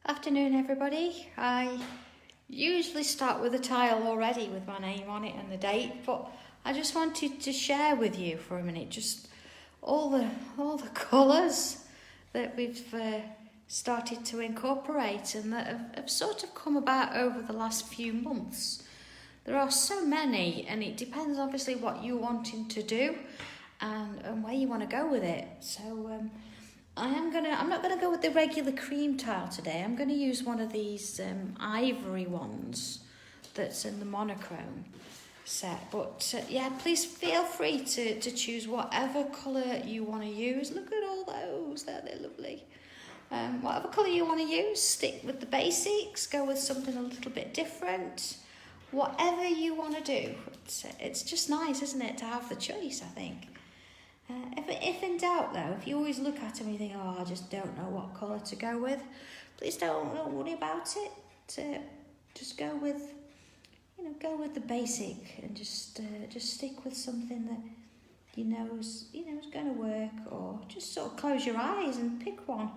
Afternoon, everybody. I usually start with a tile already with my name on it and the date, but I just wanted to share with you for a minute just all the colours that we've started to incorporate and that have sort of come about over the last few months. There are so many, and it depends obviously what you're wanting to do and where you want to go with it. So I'm not gonna go with the regular cream tile today. I'm gonna use one of these ivory ones that's in the monochrome set. But yeah, please feel free to choose whatever colour you want to use. Look at all those, they're lovely. Whatever colour you want to use, stick with the basics, go with something a little bit different. Whatever you want to do, it's just nice, isn't it, to have the choice, I think. If in doubt though, if you always look at them and you think, oh, I just don't know what colour to go with, please don't worry about it. Just go with the basic and just stick with something that you know is going to work, or just sort of close your eyes and pick one.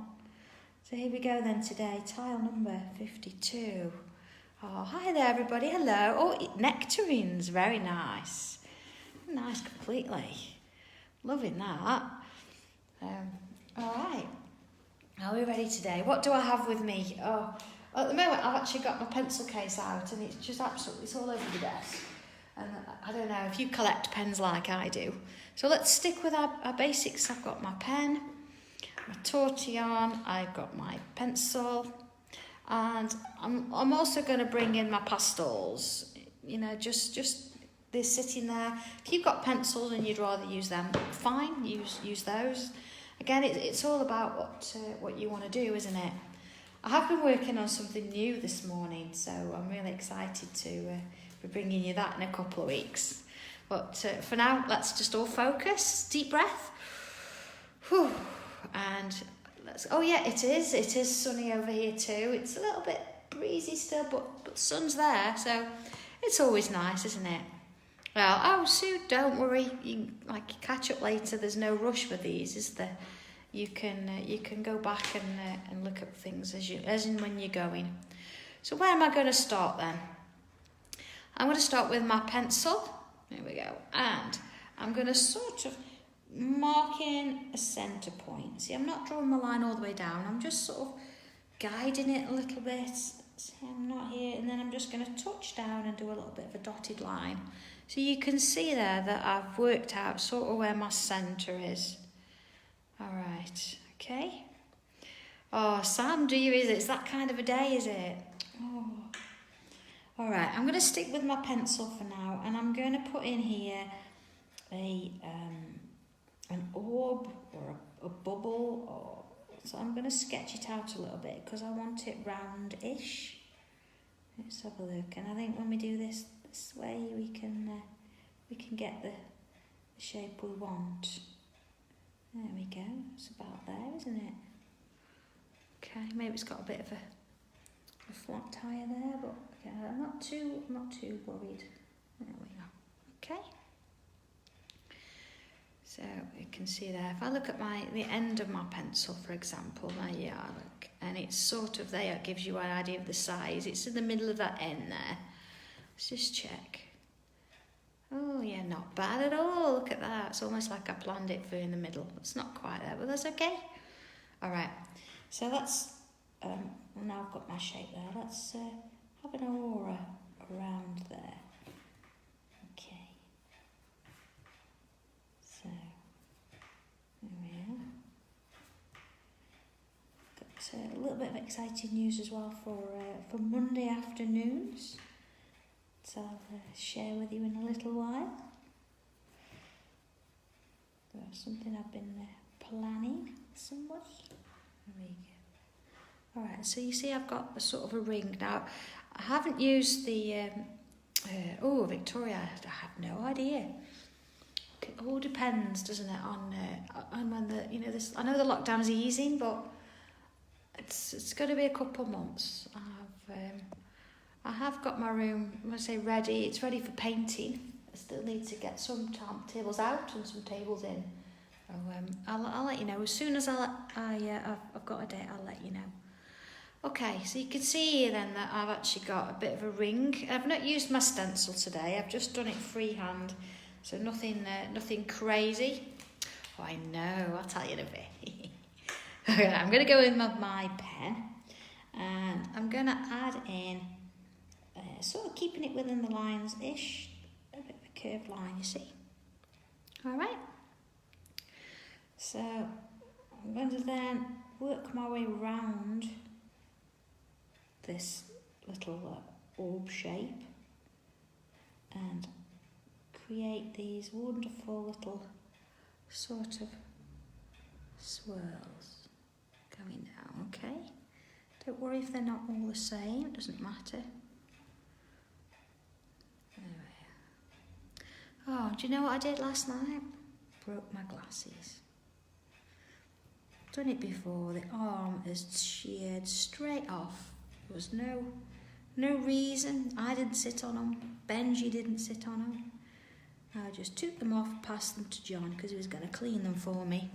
So here we go then today, tile number 52. Oh, hi there everybody, hello. Oh, nectarines, very nice. Nice completely. Loving that. All right. Are we ready today? What do I have with me? Oh, at the moment I've actually got my pencil case out and it's just absolutely, it's all over the desk. And I don't know if you collect pens like I do. So let's stick with our basics. I've got my pen, my tortillon, I've got my pencil, and I'm also going to bring in my pastels. Just they're sitting there. If you've got pencils and you'd rather use them, fine, use those. Again, it's all about what you want to do, isn't it? I have been working on something new this morning, so I'm really excited to be bringing you that in a couple of weeks. But for now, let's just all focus. Deep breath. Whew. And oh yeah, it is sunny over here too. It's a little bit breezy still, but the sun's there, so it's always nice, isn't it? Well, oh Sue, don't worry. You catch up later. There's no rush with these, is there? You can go back and look at things as in when you're going. So where am I going to start then? I'm going to start with my pencil. There we go. And I'm going to sort of mark in a centre point. See, I'm not drawing my line all the way down. I'm just sort of guiding it a little bit. See, I'm not here, and then I'm just going to touch down and do a little bit of a dotted line. So you can see there that I've worked out sort of where my centre is. All right, okay. Oh, Sam, it's that kind of a day, is it? Oh. All right, I'm going to stick with my pencil for now, and I'm going to put in here an orb or a bubble. So I'm going to sketch it out a little bit because I want it round-ish. Let's have a look, and I think when we do this way, we can get the shape we want. There we go. It's about there, isn't it? Okay, maybe it's got a bit of a flat tire there, but okay, I'm not too worried. There we go. Okay. So you can see there. If I look at the end of my pencil, for example, there you are, look, and it's sort of there. It gives you an idea of the size. It's in the middle of that end there. Let's just check. Oh yeah, not bad at all. Look at that. It's almost like I planned it for in the middle. It's not quite there, but that's okay. All right. So that's now I've got my shape there. Let's have an aura around there. Okay. So there we are. Got a little bit of exciting news as well for Monday afternoons. So I'll share with you in a little while. That's something I've been planning somewhat. There we go. All right, so you see I've got a sort of a ring. Now, I haven't used the, Victoria, I have no idea. It all depends, doesn't it, on when this. I know the lockdown's easing, but it's going to be a couple months. I have got my room, I'm going to say ready. It's ready for painting. I still need to get some tables out and some tables in. So I'll let you know as soon as I've got a date. I'll let you know. Okay, so you can see here then that I've actually got a bit of a ring. I've not used my stencil today. I've just done it freehand, so nothing crazy. Oh, I know. I'll tell you in a bit. Okay, I'm going to go in with my pen, and I'm going to add in, sort of keeping it within the lines-ish, a bit of a curved line, you see. All right. So I'm going to then work my way round this little orb shape and create these wonderful little sort of swirls going down, okay? Don't worry if they're not all the same, it doesn't matter. Oh, do you know what I did last night? Broke my glasses. Done it before, the arm is sheared straight off. There was no reason. I didn't sit on them. Benji didn't sit on them. I just took them off, passed them to John because he was going to clean them for me.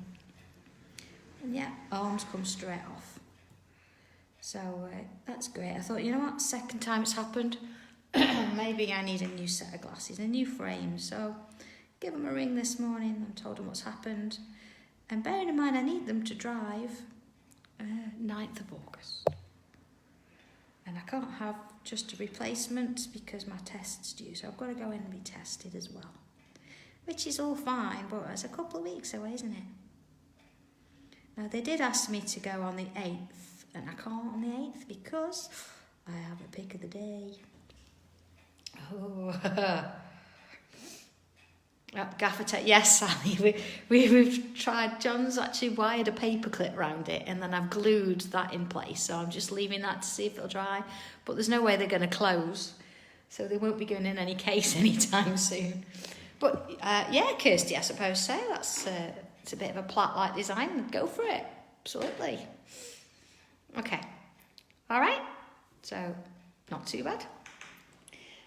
And yeah, arms come straight off. So that's great. I thought, you know what, second time it's happened, maybe I need a new set of glasses, a new frame. So give them a ring this morning and told them what's happened. And bearing in mind, I need them to drive 9th of August. And I can't have just a replacement because my test's due, so I've got to go in and be tested as well. Which is all fine, but it's a couple of weeks away, isn't it? Now, they did ask me to go on the 8th, and I can't on the 8th because I have a pick of the day. Oh, gaffer tape. Yes, Sally, we've tried. John's actually wired a paper clip around it, and then I've glued that in place. So I'm just leaving that to see if it'll dry. But there's no way they're going to close, so they won't be going in any case anytime soon. But yeah, Kirsty, I suppose so. That's it's a bit of a plait-like design. Go for it, absolutely. Okay, all right. So not too bad.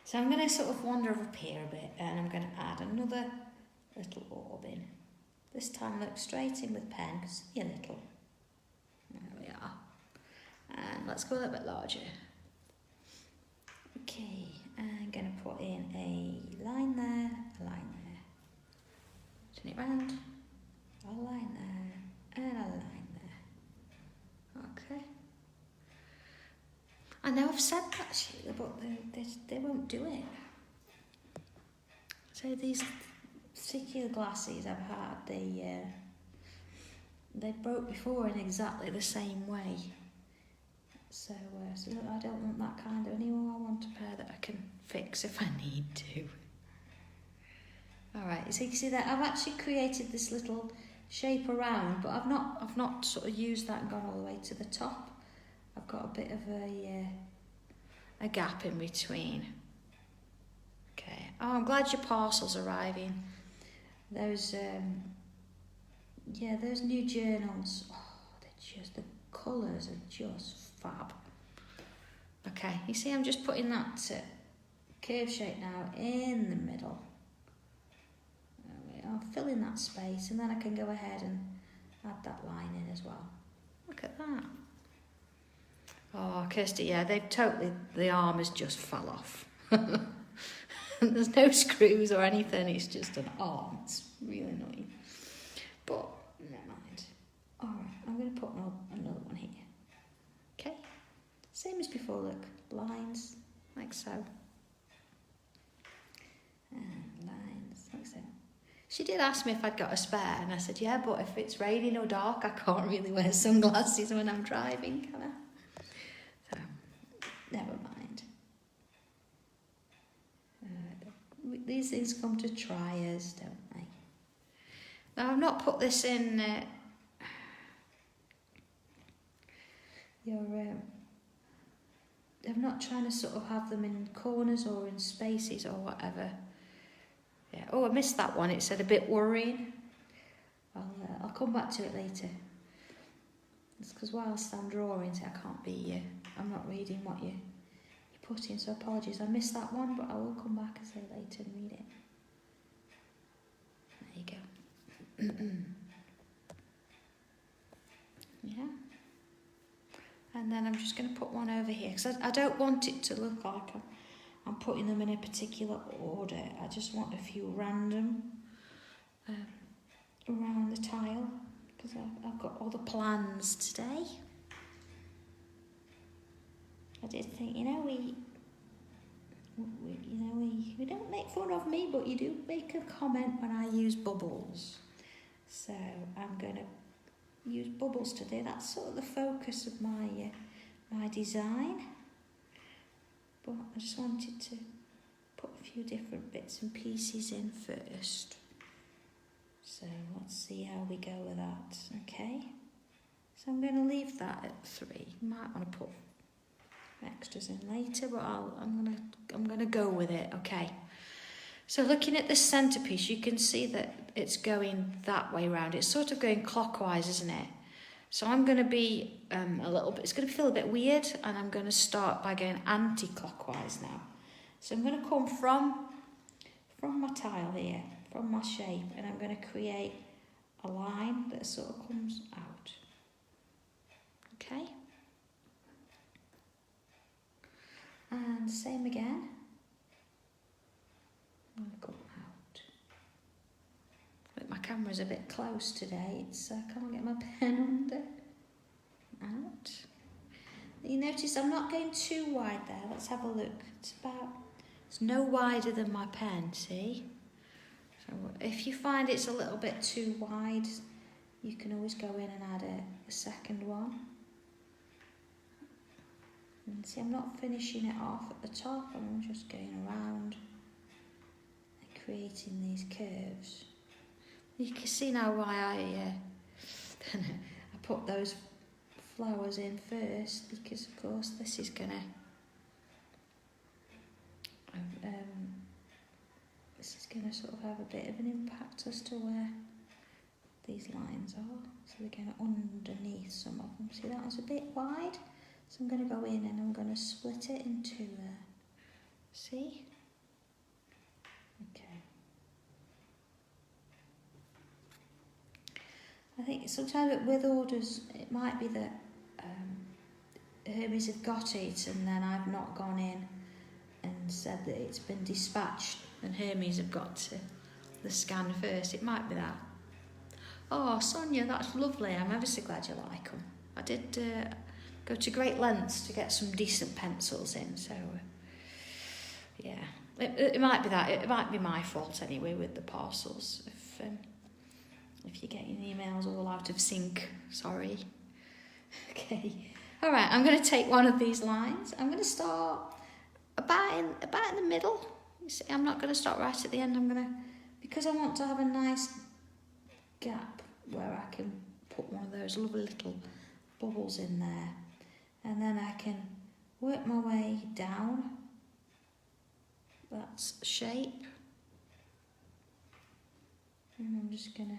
So I'm going to sort of wander up here a bit, and I'm going to add another little orb in. This time look straight in with pen, because see a little. There we are. And let's go a little bit larger. Okay, I'm going to put in a line there, a line there. Turn it round, a line there, and a line there. Okay. I know I've said that, Sheila, but they won't do it. So these particular glasses I've had, they broke before in exactly the same way. So I don't want that kind of anymore. I want a pair that I can fix if I need to. All right, so you can see that I've actually created this little shape around, but I've not sort of used that and gone all the way to the top. I've got a bit of a gap in between. Okay. Oh, I'm glad your parcel's arriving. Those those new journals. Oh, the colours are just fab. Okay, you see, I'm just putting that curve shape now in the middle. There we are, fill in that space, and then I can go ahead and add that line in as well. Look at that. Oh, Kirsty, yeah, the arm has just fell off. There's no screws or anything, it's just an arm. It's really annoying. But, never mind. Alright, I'm going to put another one here. Okay, same as before, look. Lines, like so. And lines, like so. She did ask me if I'd got a spare, and I said, yeah, but if it's raining or dark, I can't really wear sunglasses when I'm driving, can I? Never mind. These things come to try us, don't they? Now, I've not put this in I'm not trying to sort of have them in corners or in spaces or whatever. Yeah. Oh, I missed that one. It said a bit worrying. I'll come back to it later. It's because whilst I'm drawing, I can't be. I'm not reading what you put in, so apologies. I missed that one, but I will come back and say later and read it. There you go. Yeah. And then I'm just going to put one over here because I don't want it to look like I'm putting them in a particular order. I just want a few random around the tile because I've got all the plans today. I did think, you know, we don't make fun of me, but you do make a comment when I use bubbles. So I'm going to use bubbles today. That's sort of the focus of my design. But I just wanted to put a few different bits and pieces in first. So let's see how we go with that. Okay. So I'm going to leave that at 3. You might want to put extras in later, but I'm gonna go with it. Okay. So looking at the centerpiece, you can see that it's going that way around. It's sort of going clockwise, isn't it? So I'm going to be a little bit. It's going to feel a bit weird, and I'm going to start by going anti-clockwise now. So I'm going to come from my tile here, from my shape, and I'm going to create a line that sort of comes out. Okay. And same again. I'm going to come out. But my camera's a bit close today. I can't get my pen under. Out. You notice I'm not going too wide there. Let's have a look. It's no wider than my pen, see? So if you find it's a little bit too wide, you can always go in and add a second one. And see, I'm not finishing it off at the top, I'm just going around and creating these curves. You can see now why I put those flowers in first, because of course this is going to sort of have a bit of an impact as to where these lines are. So they're going underneath some of them. See, that was a bit wide. So I'm going to go in and I'm going to split it in 2 there. See? Okay. I think sometimes with orders, it might be that Hermes have got it and then I've not gone in and said that it's been dispatched and Hermes have got the scan first. It might be that. Oh, Sonia, that's lovely. I'm ever so glad you like them. I did go to great lengths to get some decent pencils in, so yeah. It might be that. It might be my fault anyway with the parcels. If you're getting emails all out of sync, sorry. Okay. All right, I'm going to take one of these lines. I'm going to start about in the middle. You see, I'm not going to start right at the end. I'm going to, because I want to have a nice gap where I can put one of those lovely little bubbles in there. And then I can work my way down. That's shape. And I'm just going to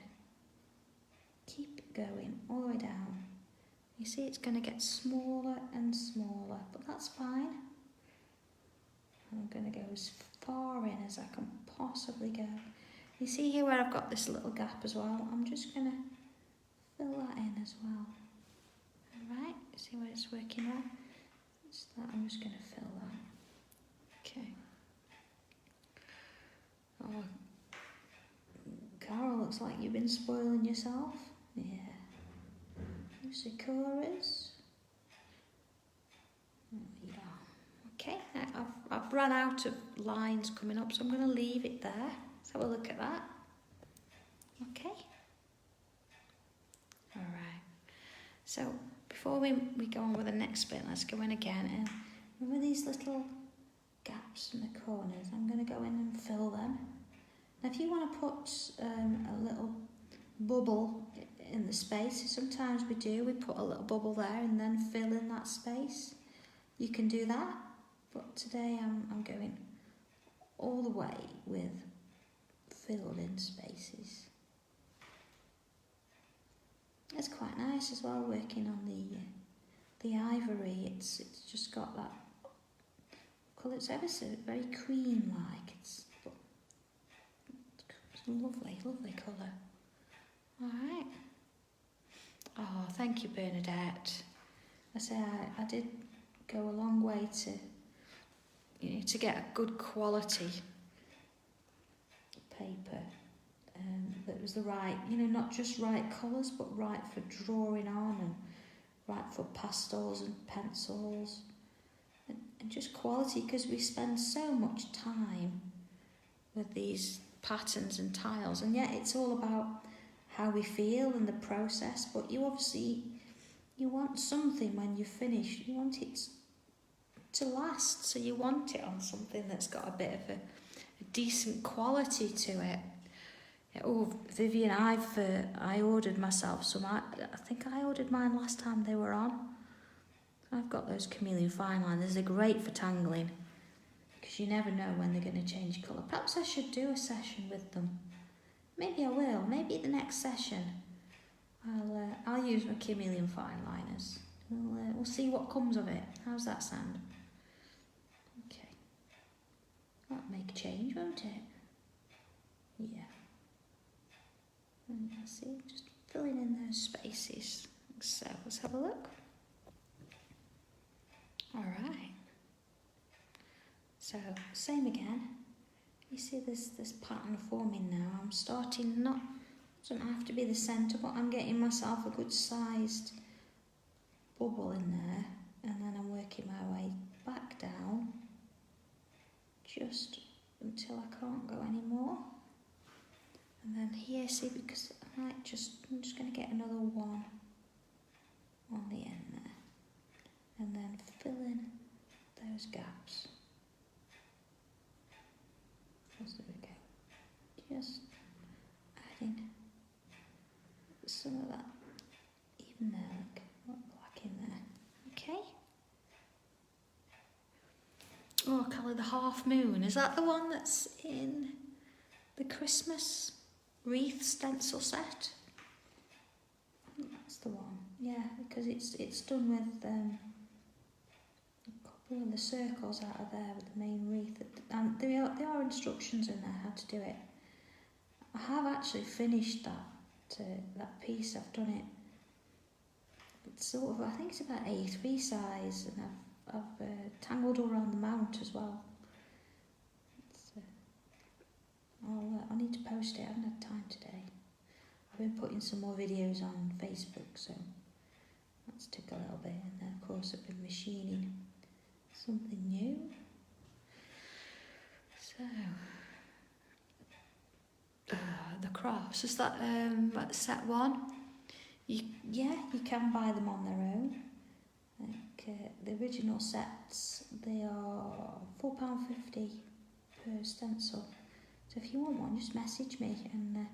keep it going all the way down. You see, it's going to get smaller and smaller, but that's fine. I'm going to go as far in as I can possibly go. You see here where I've got this little gap as well? I'm just going to fill that in as well. Alright, see where it's working there? It's that. I'm just going to fill that. Okay. Oh, Carol, looks like you've been spoiling yourself. Yeah. Sakuras. Yeah. Okay, I've run out of lines coming up, so I'm going to leave it there. Let's have a look at that. Okay. All right. So before we go on with the next bit, let's go in again. And remember these little gaps in the corners? I'm going to go in and fill them. Now, if you want to put a little bubble in the space, sometimes we put a little bubble there and then fill in that space. You can do that, but today I'm going all the way with filled in spaces. It's quite nice as well working on the ivory. It's just got that colour. It's ever so very cream-like. It's lovely, lovely colour. All right. Oh, thank you, Bernadette. I say I did go a long way to, to get a good quality paper that was the right, not just right colours, but right for drawing on and right for pastels and pencils and just quality, because we spend so much time with these patterns and tiles, and yet it's all about how we feel and the process. But you want something when you finish, you want it to last, so you want it on something that's got a bit of a decent quality to it. Oh, Vivian, I ordered myself some. I think I ordered mine last time they were on. I've got those chameleon fine liners. They're great for tangling, because you never know when they're going to change colour. Perhaps I should do a session with them. Maybe I will. Maybe the next session I'll use my chameleon fine liners. We'll see what comes of it. How's that sound? Okay. That'll make a change, won't it? Yeah. And let's see, just filling in those spaces. So let's have a look. All right. So same again. You see this pattern forming now. I'm starting doesn't have to be the centre, but I'm getting myself a good sized bubble in there, and then I'm working my way back down just until I can't go anymore. And then here, see, because I'm just going to get another one on the end there, and then fill in those gaps. There we go. Just adding some of that, even there, look, black in there. Okay. Oh, I colour the half moon. Is that the one that's in the Christmas wreath stencil set? That's the one. Yeah, because it's done with a couple of the circles out of there with the main wreath. And there are instructions in there how to do it. I have actually finished that piece. I've done it. It's sort of, I think it's about A3 size, and I've tangled all around the mount as well. I'll need to post it. I haven't had time today. I've been putting some more videos on Facebook, so that's took a little bit. And then of course I've been machining something new. So the crafts, is that set one? You can buy them on their own. Like the original sets, they are £4.50 per stencil. So if you want one, just message me, and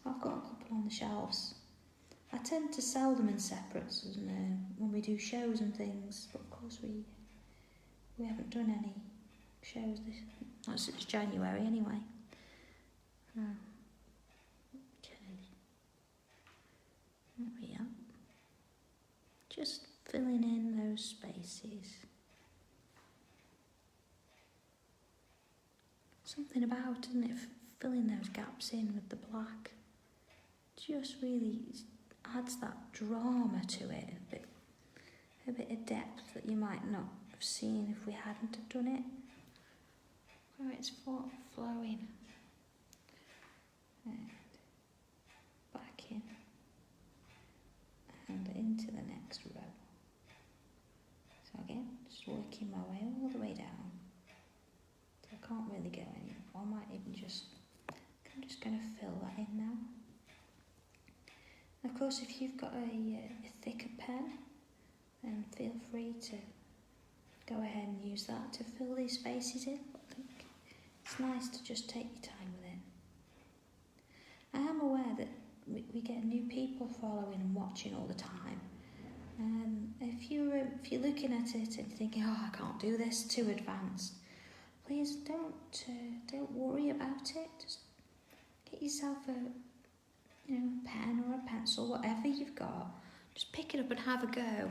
I've got a couple on the shelves. I tend to sell them in separates when we do shows and things, but of course we haven't done any shows not since January anyway. Okay, there we are. Just filling in those spaces. Something about, isn't it, filling those gaps in with the black. Just really adds that drama to it, a bit of depth that you might not have seen if we hadn't have done it. Oh, it's flowing. And back in. And into the next row. So again, just working my way all the way down. So I can't really go anymore. I might even I'm just going to fill that in now. And of course, if you've got a thicker pen, then feel free to go ahead and use that to fill these spaces in. I think it's nice to just take your time with it. I am aware that we get new people following and watching all the time. If you're looking at it and thinking, oh, I can't do this, too advanced, please don't worry about it. Just get yourself a pen or a pencil, whatever you've got. Just pick it up and have a go.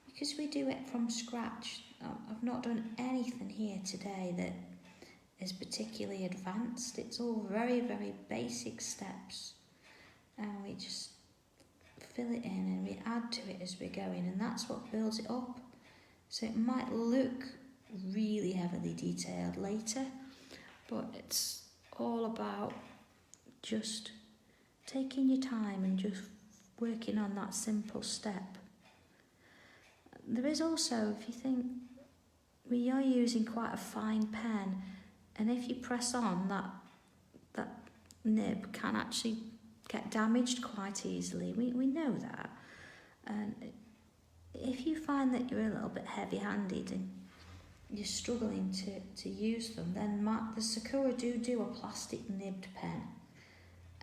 Because we do it from scratch. I've not done anything here today that is particularly advanced. It's all very, very basic steps. And we just fill it in and we add to it as we're going, and that's what builds it up. So it might look really heavily detailed later, but it's all about just taking your time and just working on that simple step. There is also, if you think, we are using quite a fine pen, and if you press on, that nib can actually get damaged quite easily. We know that. And if you find that you're a little bit heavy-handed and you're struggling to use them, then the Sakura do a plastic nibbed pen.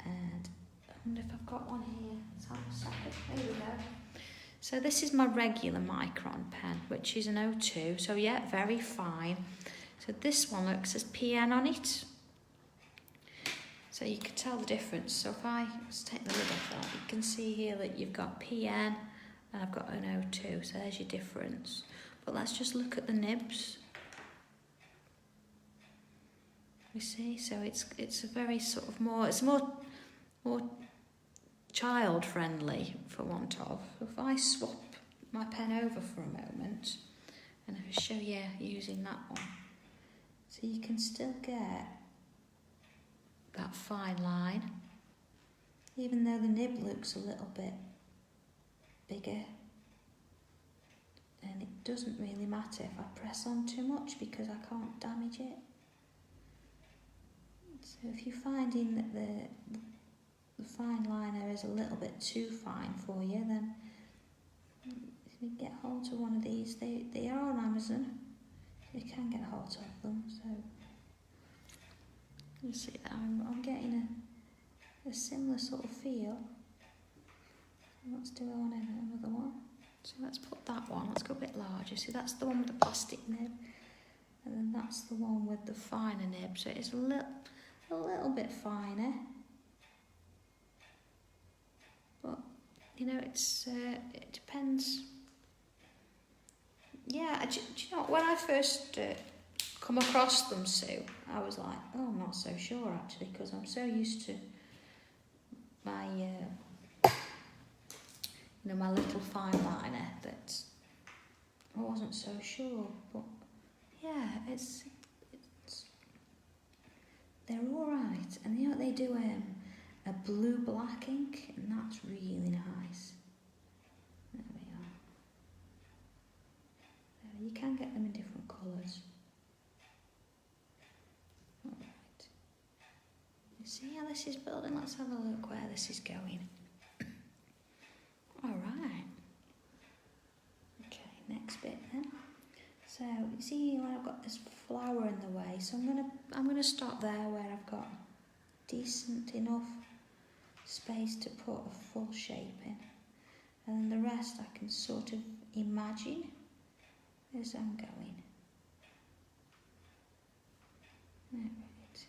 And I wonder if I've got one here. Let's have a second. There we go. So this is my regular micron pen, which is an 02. So yeah, very fine. So this one looks as PN on it. So you can tell the difference. So if I just take the lid off that, you can see here that you've got PN and I've got an 02. So there's your difference. But let's just look at the nibs. You see, so it's a very sort of more child friendly, for want of. If I swap my pen over for a moment and I'll show you using that one, so you can still get that fine line, even though the nib looks a little bit bigger. And it doesn't really matter if I press on too much because I can't damage it. So if you're finding that the fine liner is a little bit too fine for you, then if you get hold of one of these, they are on Amazon. You can get hold of them. So you see, I'm getting a similar sort of feel. Let's do another one. So let's put that one. Let's go a bit larger. See, that's the one with the plastic nib, and then that's the one with the finer nib. So it's a little bit finer. But you know, it depends. Yeah, do you know, when I first come across them, Sue, I was like, oh, I'm not so sure actually, because I'm so used to my my little fine liner that I wasn't so sure. But yeah, it's they're all right, and you know they do a blue black ink, and that's really nice. There we are. You can get them in different colours. All right. You see how this is building? Let's have a look where this is going. All right. Okay, next bit then. So you see when I've got this flower in the way, so I'm gonna stop there where I've got decent enough space to put a full shape in, and then the rest I can sort of imagine as I'm going. Alright.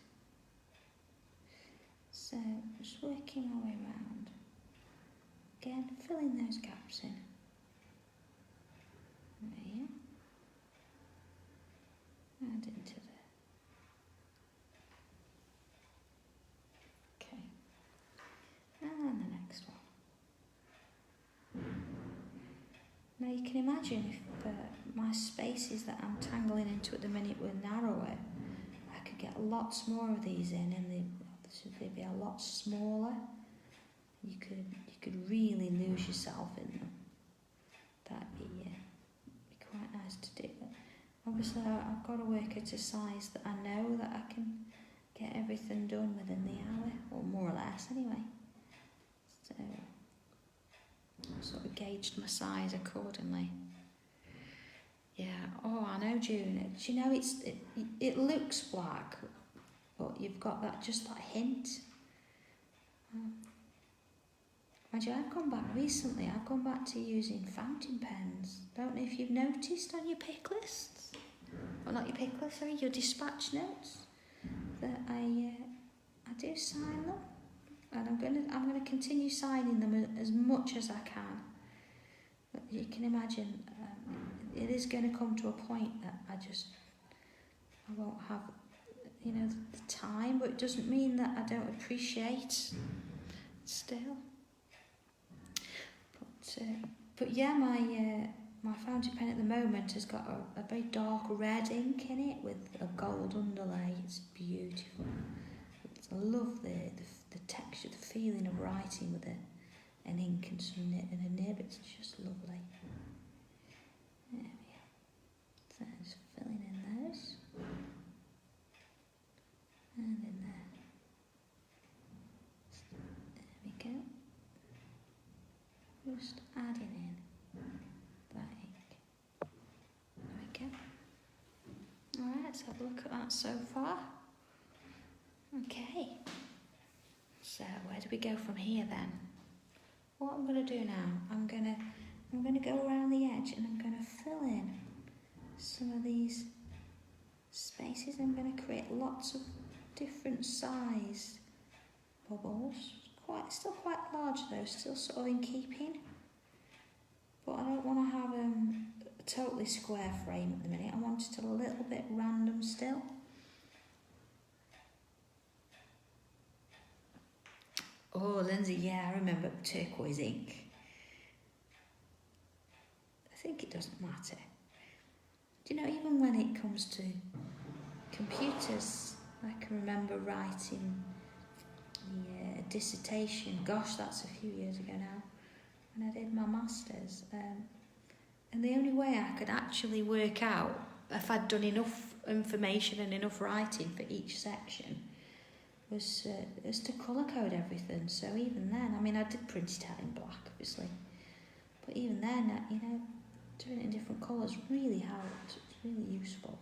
So just working my way around. Again, filling those gaps in. There. And into there. Okay. And the next one. Now you can imagine if my spaces that I'm tangling into at the minute were narrower, I could get lots more of these in, and they'd be a lot smaller. You could really lose yourself in them. That'd be quite nice to do. But obviously, I've got to work at a size that I know that I can get everything done within the hour, or more or less anyway. So I sort of gauged my size accordingly. Yeah. Oh, I know, June. Do you know it looks black, but you've got that hint. Mind you, I've gone back recently. I've gone back to using fountain pens. Don't know if you've noticed on your pick lists, or not your pick list, sorry, your dispatch notes, that I do sign them, and I'm gonna continue signing them as much as I can. But you can imagine, it is going to come to a point that I won't have, the time. But it doesn't mean that I don't appreciate still. But yeah, my fountain pen at the moment has got a very dark red ink in it with a gold underlay. It's beautiful. I love the texture, the feeling of writing with an ink and a nib. It's just lovely. There we go. So just filling in those. And in there. There we go. Just adding in that ink. There we go. Alright, let's have a look at that so far. Okay. So where do we go from here then? What I'm going to do now, I'm going to go around the edge and I'm going to fill in some of these spaces. I'm going to create lots of different size bubbles. Still quite large though, still sort of in keeping. But I don't want to have a totally square frame at the minute. I want it a little bit random still. Oh, Lindsay, yeah, I remember turquoise ink. I think it doesn't matter. Do you know, even when it comes to computers, I can remember writing the dissertation. Gosh, that's a few years ago now, when I did my masters. And the only way I could actually work out if I'd done enough information and enough writing for each section was to colour code everything. So even then, I mean, I did print it out in black, obviously, but even then, you know, doing it in different colours really helped. It's really useful.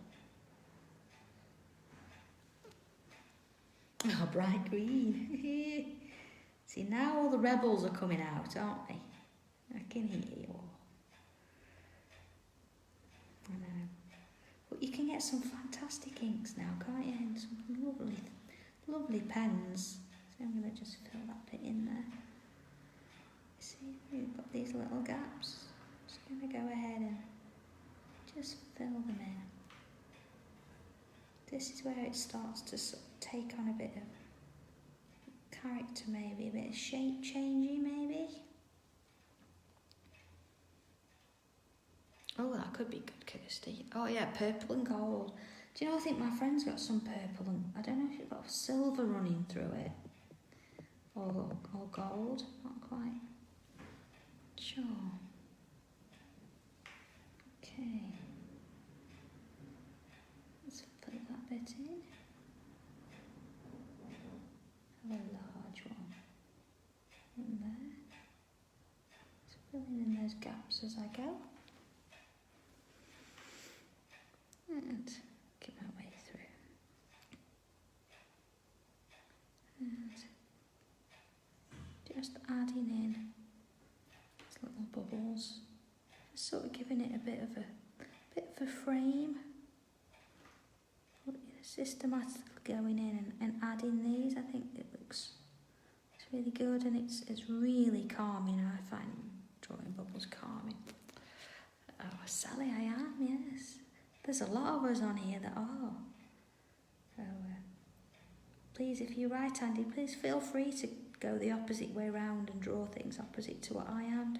Oh, bright green. See, now all the rebels are coming out, aren't they? I can hear you all. I know. But you can get some fantastic inks now, can't you? And some lovely pens. So I'm going to just fill that bit in there. See, we've got these little gaps. Just going to go ahead and just fill them in. This is where it starts to sort of take on a bit of character, maybe, a bit of shape changing, maybe. Oh, that could be good, Kirsty. Oh yeah, purple and gold. Do you know, I think my friend's got some purple and I don't know if she's got silver running through it. Or gold, not quite sure. Okay. Let's put that bit in. Have a large one in there. Just filling in those gaps as I go. And get my way through. And just adding in these little bubbles. Just sort of giving it a bit of a frame. Systematically going in and adding these. I think it's really good, and it's really calming. I find drawing bubbles calming. Oh, Sally, I am, yes. There's a lot of us on here that are. So please, if you're right-handed, please feel free to go the opposite way round and draw things opposite to what I am.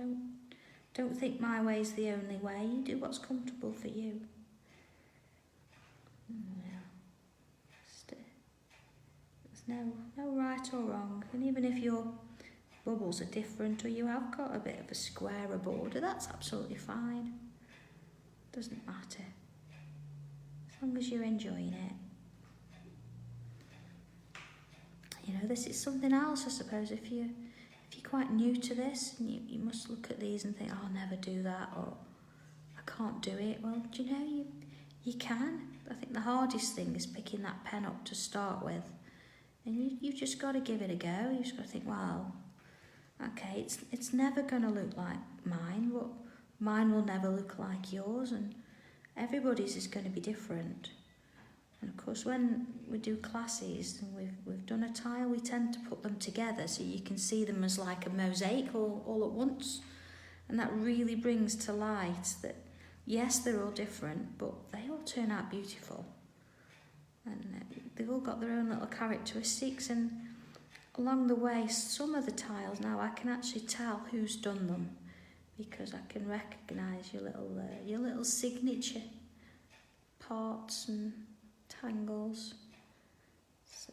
Don't think my way's the only way. You do what's comfortable for you. There's no right or wrong, and even if your bubbles are different or you have got a bit of a squarer border, that's absolutely fine. Doesn't matter. As long as you're enjoying it. You know, this is something else, I suppose, if you're quite new to this, and you must look at these and think, oh, I'll never do that, or I can't do it. Well, do you know, you can. I think the hardest thing is picking that pen up to start with. And you've just got to give it a go. You've just got to think, well, okay, it's never going to look like mine, but mine will never look like yours, and everybody's is going to be different. And of course, when we do classes and we've done a tile, we tend to put them together so you can see them as like a mosaic all at once. And that really brings to light that, yes, they're all different, but they all turn out beautiful. And they've all got their own little characteristics, and along the way, some of the tiles now I can actually tell who's done them, because I can recognise your little signature parts and tangles. So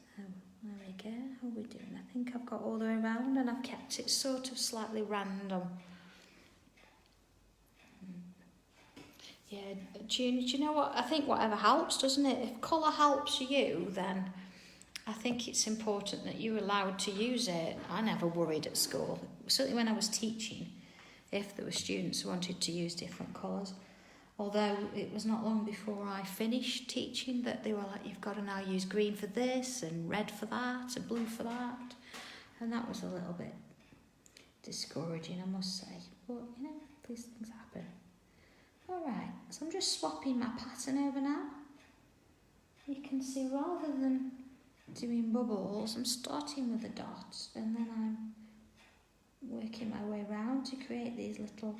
there we go. How are we doing? I think I've got all the way around, and I've kept it sort of slightly random. Yeah, do you know what? I think whatever helps, doesn't it? If colour helps you, then I think it's important that you're allowed to use it. I never worried at school, certainly when I was teaching, if there were students who wanted to use different colours. Although it was not long before I finished teaching that they were like, you've got to now use green for this and red for that and blue for that. And that was a little bit discouraging, I must say. But, you know, these things happen. Alright, so I'm just swapping my pattern over now. You can see rather than doing bubbles, I'm starting with the dots and then I'm working my way around to create these little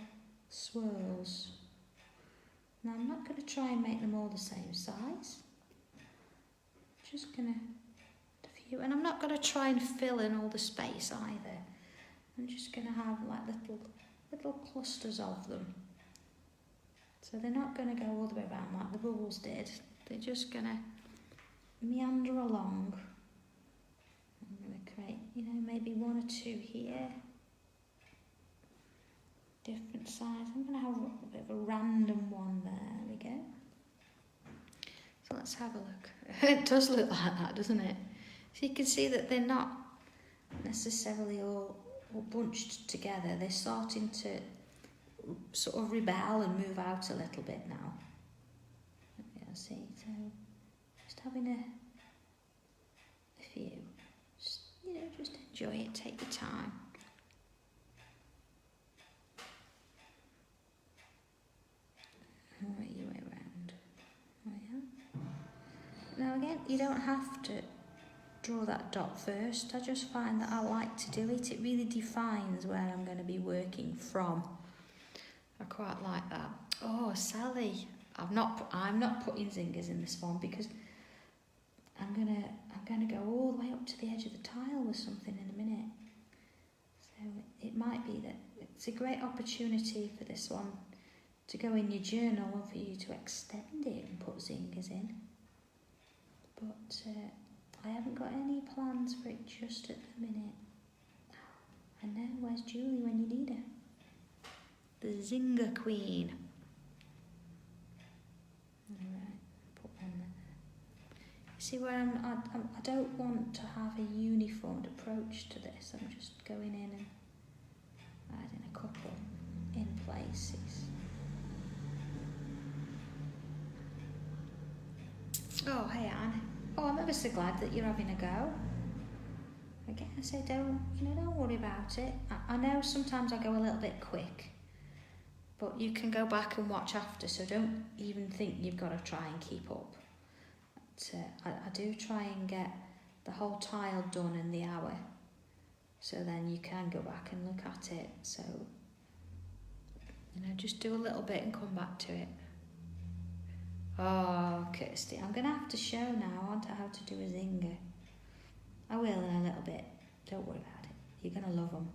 swirls. Now I'm not going to try and make them all the same size. Just going to a few, and I'm not going to try and fill in all the space either. I'm just going to have like little clusters of them. So they're not going to go all the way around like the bubbles did. They're just going to meander along. I'm going to create, you know, maybe one or two here. Different size. I'm going to have a bit of a random one there. There we go. So let's have a look. It does look like that, doesn't it? So you can see that they're not necessarily all bunched together. They're starting to sort of rebel and move out a little bit now. Yeah, see. So just having a few. Just, you know, just enjoy it. Take your time. Work your way around. Oh, yeah. Now again, you don't have to draw that dot first. I just find that I like to do it. It really defines where I'm going to be working from. I quite like that. Oh, Sally, I'm not putting zingers in this one because I'm gonna go all the way up to the edge of the tile with something in a minute. So it might be that it's a great opportunity for this one to go in your journal and for you to extend it and put zingers in. But I haven't got any plans for it just at the minute. I know, where's Julie when you need her? The Zinger Queen. Alright, put one there. You see where I don't want to have a uniformed approach to this. I'm just going in and adding a couple in places. Oh, hey Anne. Oh, I'm ever so glad that you're having a go. Again, I say don't worry about it. I know sometimes I go a little bit quick, but you can go back and watch after, so don't even think you've got to try and keep up. But, I do try and get the whole tile done in the hour, so then you can go back and look at it. So, you know, just do a little bit and come back to it. Oh, Kirsty, I'm going to have to show now how to do a zinger. I will in a little bit. Don't worry about it. You're going to love them.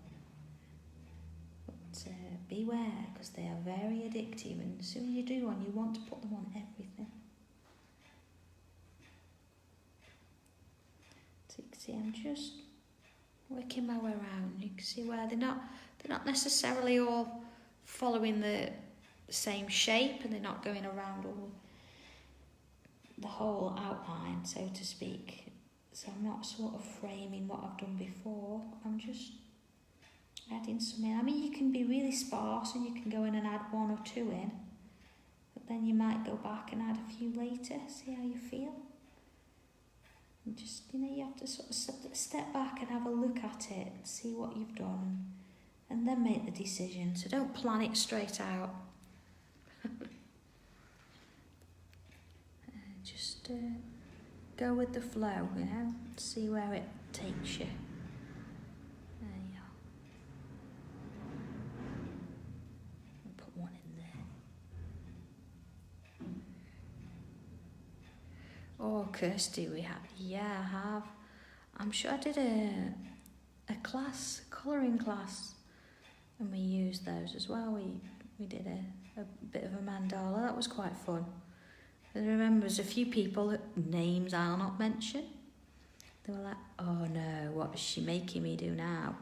But beware, because they are very addictive, and as soon as you do one, you want to put them on everything. So you can see I'm just working my way around. You can see where they're not necessarily all following the same shape, and they're not going around all the whole outline, so to speak. So I'm not sort of framing what I've done before. I'm just adding some in. I mean, you can be really sparse and you can go in and add one or two in, but then you might go back and add a few later, see how you feel. And just, you know, you have to sort of step back and have a look at it and see what you've done, and then make the decision. So don't plan it straight out. Just go with the flow, you know, see where it takes you. There you are. I'll put one in there. Oh, Kirsty, we have. Yeah, I have. I'm sure I did a class, colouring class, And we used those as well. We did a bit of a mandala. That was quite fun. And I remember there's a few people that names I'll not mention. They were like, oh no, what is she making me do now?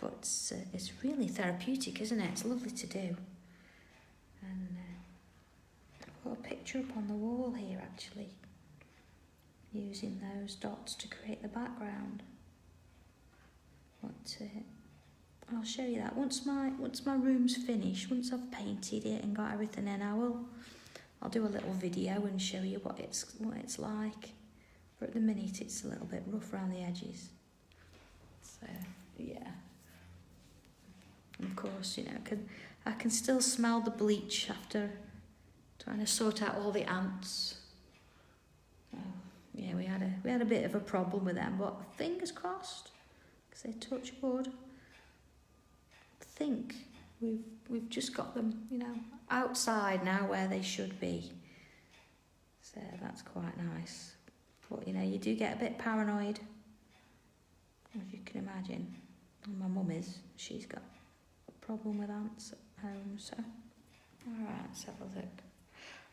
But it's really therapeutic, isn't it? It's lovely to do. And I've got a picture up on the wall here actually, using those dots to create the background. But I'll show you that once my room's finished. Once I've painted it and got everything in, I'll do a little video and show you what it's like. But at the minute it's a little bit rough around the edges. So yeah. And of course, you know, I can still smell the bleach after trying to sort out all the ants. Oh, yeah, we had a bit of a problem with them, but fingers crossed, because they touch wood. I think we've just got them, you know, outside now where they should be. So that's quite nice. But you know, you do get a bit paranoid, as you can imagine. And my mum she's got a problem with ants at home, so. Alright, let's have a look.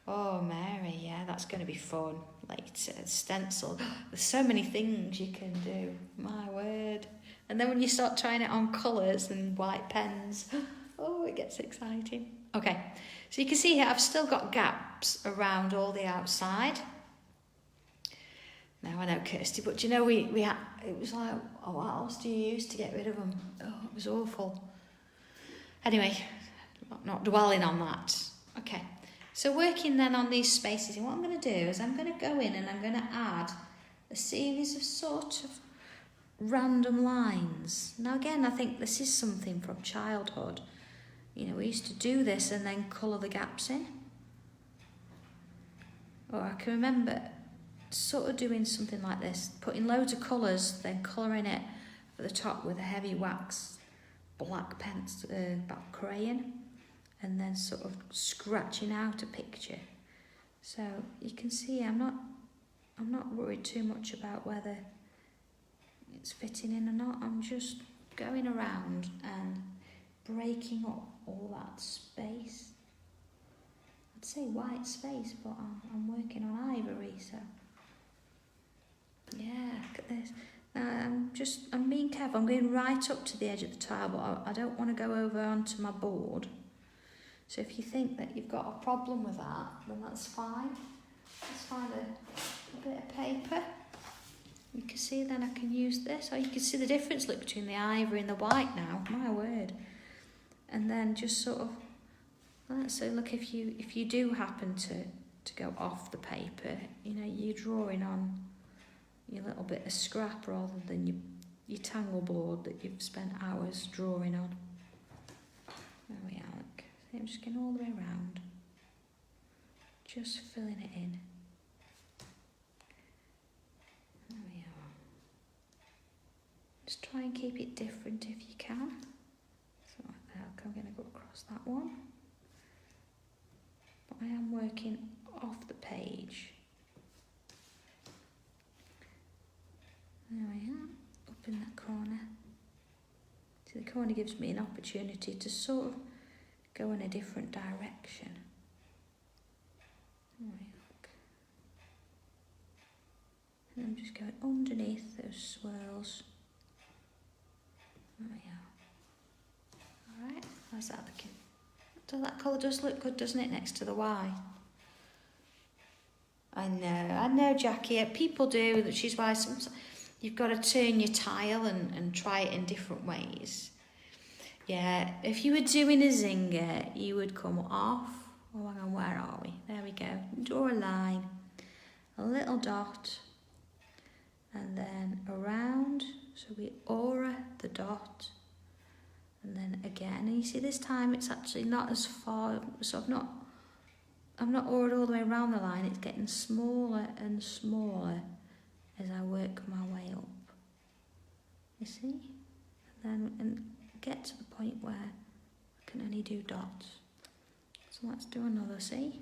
Oh, Mary, yeah, that's going to be fun. Like stencil. There's so many things you can do. My word. And then when you start trying it on colours and white pens, oh, it gets exciting. Okay, so you can see here I've still got gaps around all the outside. Now I know, Kirsty, but do you know, we had, it was like, oh, what else do you use to get rid of them? Oh, it was awful. Anyway, not dwelling on that. Okay. So working then on these spaces, and what I'm going to do is I'm going to go in and I'm going to add a series of sort of random lines. Now again, I think this is something from childhood. You know, we used to do this and then colour the gaps in. Or I can remember sort of doing something like this, putting loads of colours, then colouring it at the top with a heavy wax black black crayon, and then sort of scratching out a picture. So you can see I'm not worried too much about whether it's fitting in or not. I'm just going around and breaking up all that space. I'd say white space, but I'm working on ivory, so yeah, look at this. Now I'm being careful. I'm going right up to the edge of the tile, but I don't want to go over onto my board. So if you think that you've got a problem with that, then that's fine. Let's find a bit of paper. You can see then I can use this. Oh, you can see the difference, look, between the ivory and the white now. My word. And then just sort of, so look, if you do happen to go off the paper, you know, you're drawing on your little bit of scrap rather than your tangle board that you've spent hours drawing on. There we are, look. See, I'm just going all the way around. Just filling it in. There we are. Just try and keep it different if you can. So like that, I'm going to go across that one. But I am working off the page. There we are, up in that corner. See, the corner gives me an opportunity to sort of go in a different direction. There we look. And I'm just going underneath those swirls. There we are. Alright, how's that looking? So that colour does look good, doesn't it, next to the Y? I know, Jackie. People do, which is why sometimes you've got to turn your tile and try it in different ways. Yeah, if you were doing a zinger, you would come off. Oh, hang on, where are we? There we go. Draw a line, a little dot, and then around. So we aura the dot, and then again. And you see this time it's actually not as far. So I've not aured all the way around the line. It's getting smaller and smaller as I work my way up. You see? And get to the point where I can only do dots. So let's do another, see?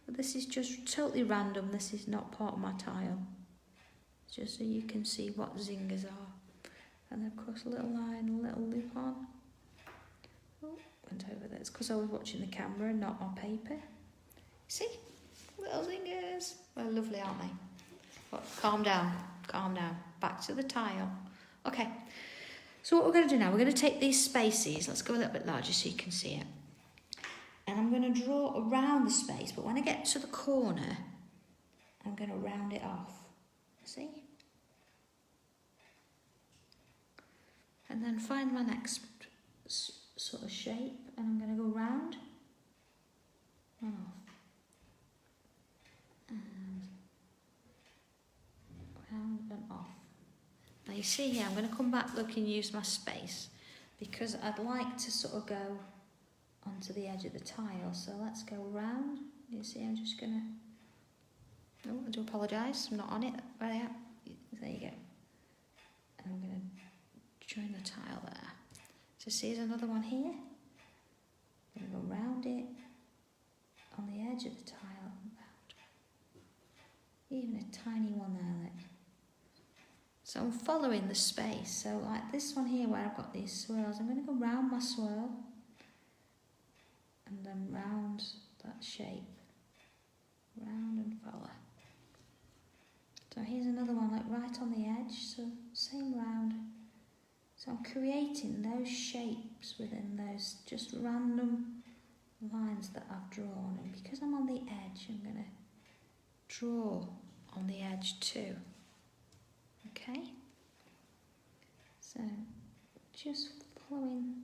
But this is just totally random. This is not part of my tile. It's just so you can see what zingers are. And of course a little line, a little loop on. Oh, went over there. It's because I was watching the camera and not on paper. See? Little zingers. They're lovely, aren't they? But calm down. Calm down. Back to the tile. Okay. So what we're going to do now, we're going to take these spaces. Let's go a little bit larger so you can see it. And I'm going to draw around the space, but when I get to the corner, I'm going to round it off. See? And then find my next sort of shape, and I'm going to go round and off. And round and off. Now you see here, I'm going to come back, look, and use my space because I'd like to sort of go onto the edge of the tile. So let's go round. You see, I'm just going to... Oh, I do apologise, I'm not on it. There you go. And I'm going to join the tile there. So see, there's another one here. I'm going to go round it on the edge of the tile and round. Even a tiny one there, look. So I'm following the space. So like this one here where I've got these swirls, I'm going to go round my swirl and then round that shape. Round and follow. So here's another one like right on the edge, so same round. So I'm creating those shapes within those just random lines that I've drawn, and because I'm on the edge I'm going to draw on the edge too. Okay, so just following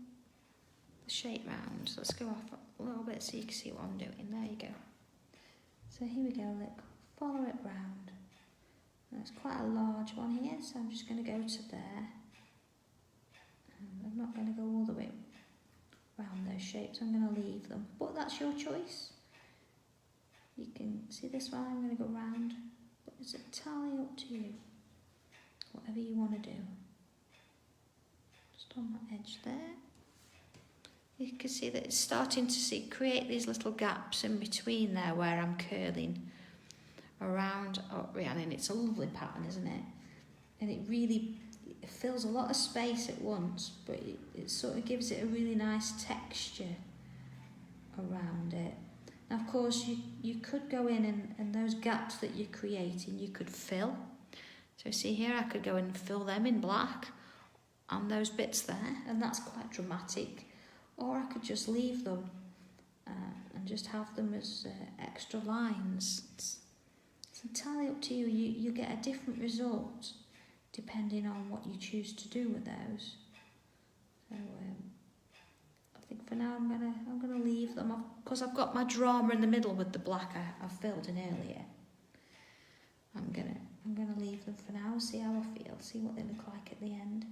the shape round. So let's go off a little bit so you can see what I'm doing. There you go. So here we go, look, follow it round. And it's quite a large one here, so I'm just going to go to there. And I'm not going to go all the way around those shapes, I'm going to leave them. But that's your choice. You can see this one, I'm going to go round, but it's entirely up to you. Whatever you want to do. Just on that edge there. You can see that it's starting to create these little gaps in between there where I'm curling around. Oh, and it's a lovely pattern, isn't it? And it really fills a lot of space at once, but it sort of gives it a really nice texture around it. Now, of course, you could go in and those gaps that you're creating, you could fill. So see here, I could go and fill them in black and those bits there, and that's quite dramatic. Or I could just leave them and just have them as extra lines. It's entirely up to you. You get a different result depending on what you choose to do with those. So I think for now I'm gonna leave them, because I've got my drama in the middle with the black I filled in earlier. I'm gonna leave them for now, see how I feel, see what they look like at the end.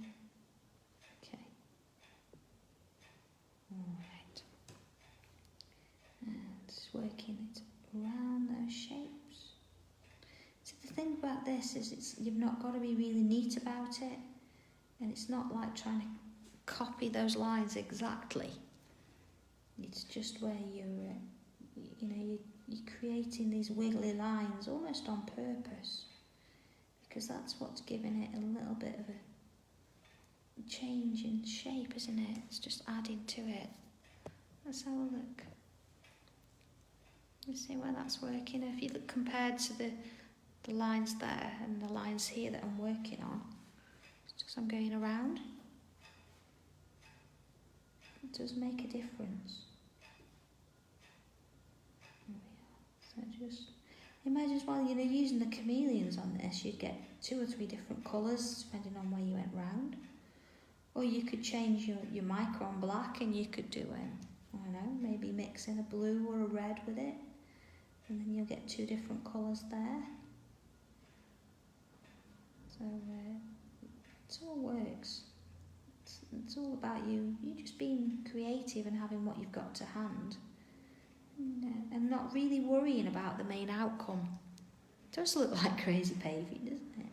Okay. Alright. And just working it around those shapes. See, the thing about this is you've not got to be really neat about it, and it's not like trying to copy those lines exactly. It's just where you're creating these wiggly lines almost on purpose, because that's what's giving it a little bit of a change in shape, isn't it? It's just adding to it. Let's have a look. Let's see where that's working. If you look compared to the lines there and the lines here that I'm working on, just I'm going around, it does make a difference. So just imagine as well, using the chameleons on this, you'd get 2 or 3 different colours depending on where you went round. Or you could change your micro on black, and you could do I don't know, maybe mix in a blue or a red with it, and then you'll get 2 different colours there. So it all works. It's all about you just being creative and having what you've got to hand. And not really worrying about the main outcome. It does look like crazy paving, doesn't it?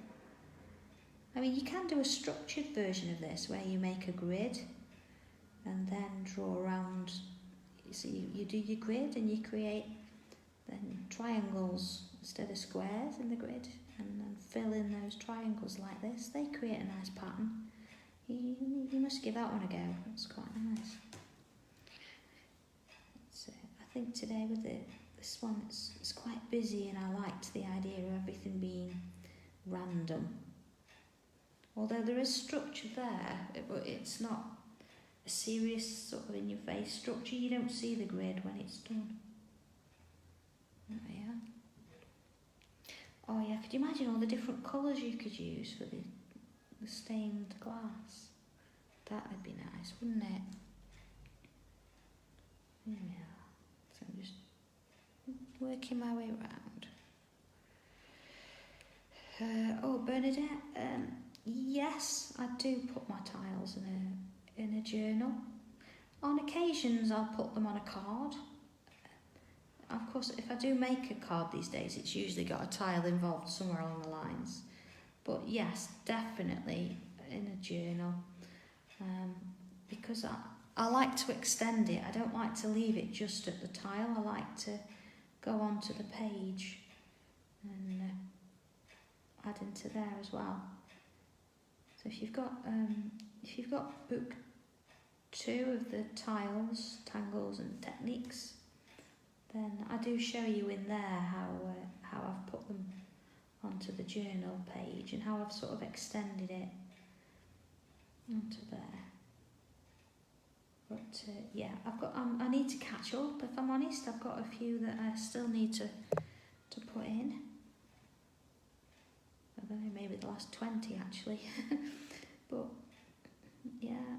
I mean, you can do a structured version of this where you make a grid and then draw around. So you do your grid and you create then triangles instead of squares in the grid, and then fill in those triangles like this. They create a nice pattern. You must give that one a go. It's quite nice. think today with this one, it's quite busy, and I liked the idea of everything being random. Although there is structure there, but it's not a serious sort of in-your-face structure. You don't see the grid when it's done. Yeah. Oh yeah, could you imagine all the different colours you could use for the stained glass? That would be nice, wouldn't it? There we are. So I'm just working my way around. Oh, Bernadette, yes, I do put my tiles in a journal. On occasions, I'll put them on a card. Of course, if I do make a card these days, it's usually got a tile involved somewhere along the lines. But yes, definitely in a journal. Because I like to extend it. I don't like to leave it just at the tile. I like to go onto the page and add into there as well. So if you've got book 2 of the tiles, tangles and techniques, then I do show you in there how I've put them onto the journal page and how I've sort of extended it onto there. But yeah, I need to catch up. If I'm honest, I've got a few that I still need to put in. I don't know, maybe the last 20 actually. But yeah,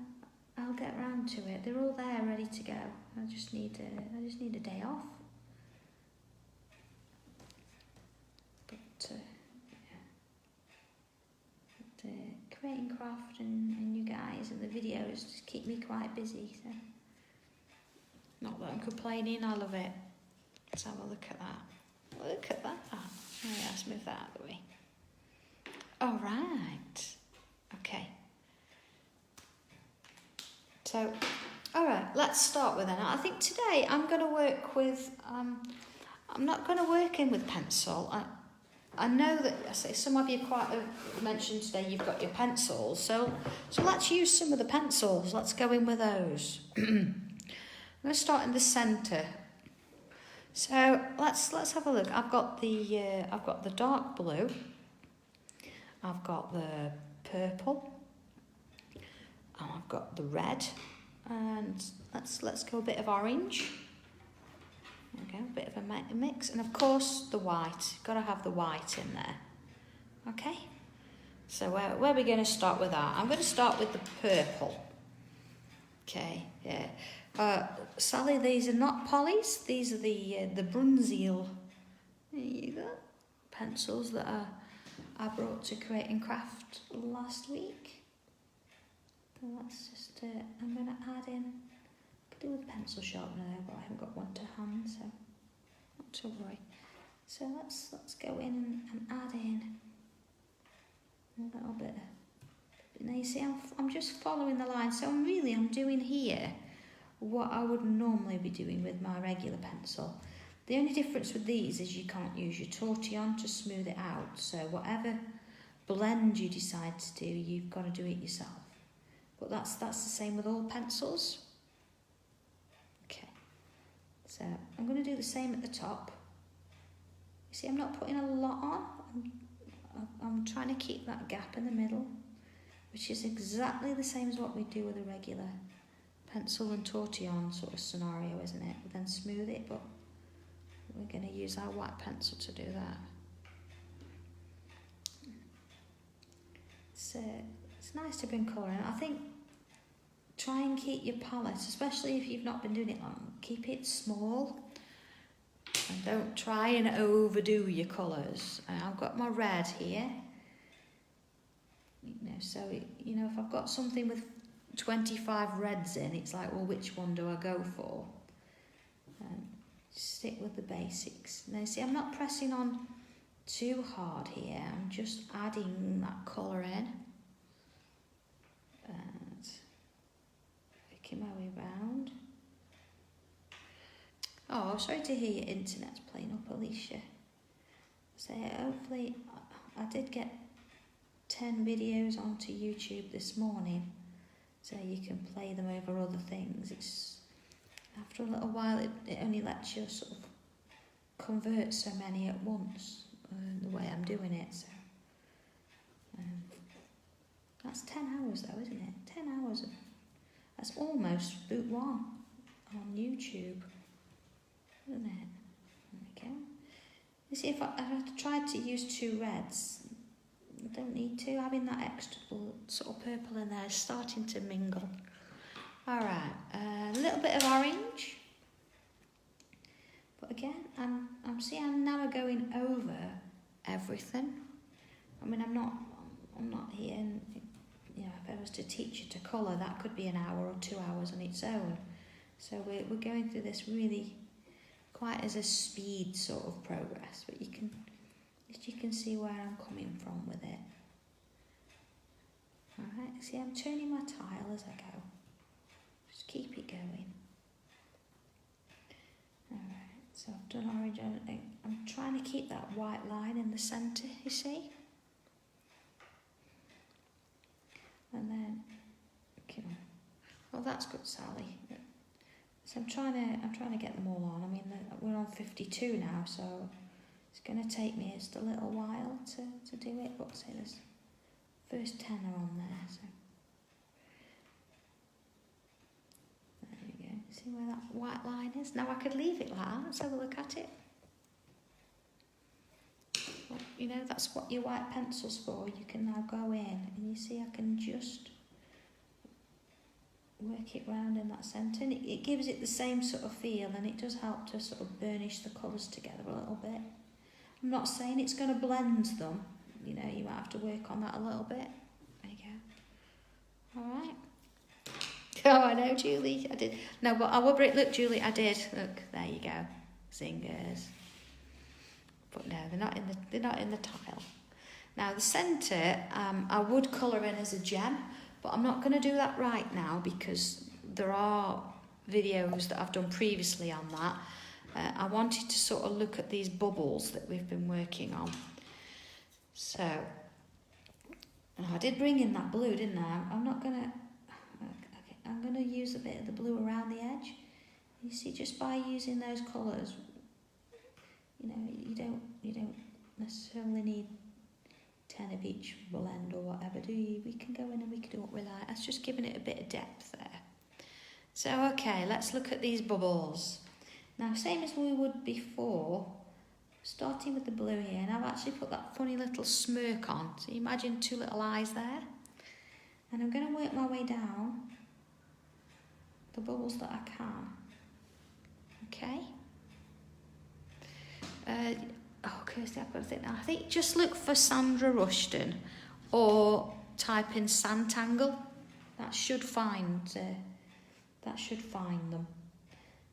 I'll get round to it. They're all there, ready to go. I just need a day off. But creating craft and you guys and the videos just keep me quite busy. So not that I'm complaining. I love it. Let's have a look at that. Look at that. Oh yeah, let's move that out of the way. All right. Okay. So, all right, let's start with it. I think today I'm going to work with, I'm not going to work in with pencil. I know that, I say, some of you quite mentioned today you've got your pencils, so let's use some of the pencils. Let's go in with those. I'm going to start in the centre. So let's have a look. I've got the dark blue. I've got the purple. And I've got the red. And let's go a bit of orange. There we go, a bit of a mix. And of course the white. Got to have the white in there. Okay? So where are we going to start with that? I'm going to start with the purple. Okay, yeah. Sally, these are not polys. These are the Brunzil. There you go. Pencils that I brought to Create and Craft last week. So let's just, I'm going to add in, I could do with a pencil sharpener there, but I haven't got one to hand, so not to worry. So let's go in and add in a little bit. Now you see, I'm just following the line, so I'm doing here what I would normally be doing with my regular pencil. The only difference with these is you can't use your tortillon to smooth it out, so whatever blend you decide to do, you've got to do it yourself. But that's the same with all pencils. Okay, so I'm going to do the same at the top. You see, I'm not putting a lot on. I'm trying to keep that gap in the middle, which is exactly the same as what we do with a regular pencil and tortillon sort of scenario, isn't it? We then smooth it, but we're going to use our white pencil to do that. So it's nice to bring colour in. I think try and keep your palette, especially if you've not been doing it long, keep it small and don't try and overdo your colours. I've got my red here. So if I've got something with 25 reds in, it's like, well, which one do I go for? Stick with the basics. Now, see, I'm not pressing on too hard here. I'm just adding that colour in. And making my way round. Oh, sorry to hear your internet's playing up, Alicia. So hopefully, I did get 10 videos onto YouTube this morning, so you can play them over other things. After a little while, it only lets you sort of convert so many at once, the way I'm doing it. So that's 10 hours though, isn't it? 10 hours. That's almost boot one on YouTube, isn't it? There we go. You see, if I tried to use 2 reds, I don't need to. Having that extra sort of purple in there is starting to mingle. All right, a little bit of orange. But again, I'm now going over everything. I mean, I'm not here. And, you know, if I was to teach you to colour, that could be an hour or 2 hours on its own. So we're going through this really quite as a speed sort of progress, but you can see where I'm coming from with it. All right, see, I'm turning my tile as I go. Just keep it going. All right, so I've done orange. I'm trying to keep that white line in the centre, you see. And then, okay, well, that's good, Sally. So I'm trying to get them all on. I mean, we're on 52 now, so it's going to take me just a little while to do it. But say there's first 10 are on there. So there you go. See where that white line is? Now I could leave it like that. Let's have a look at it. Well, you know, that's what your white pencil's for. You can now go in, and you see I can just work it round in that centre, and it gives it the same sort of feel, and it does help to sort of burnish the colours together a little bit. I'm not saying it's going to blend them, you know, you might have to work on that a little bit. There you go. Alright. Oh, I know, Julie, I did. No, but I will break, look, Julie, I did. Look, there you go. Zingers. But no, they're not in the tile. Now the centre, I would colour in as a gem, but I'm not going to do that right now because there are videos that I've done previously on that. I wanted to sort of look at these bubbles that we've been working on. So, I did bring in that blue, didn't I? I'm going to use a bit of the blue around the edge. You see, just by using those colours, you know, you don't necessarily need 10 of each blend or whatever, do you? We can go in and we can do what we like. That's just giving it a bit of depth there. So, okay, let's look at these bubbles. Now, same as we would before, starting with the blue here, and I've actually put that funny little smirk on. So you imagine 2 little eyes there. And I'm going to work my way down the bubbles that I can. Okay? Oh, Kirsty, I've got to think now. I think just look for Sandra Rushton or type in Sanntangle. That should find them.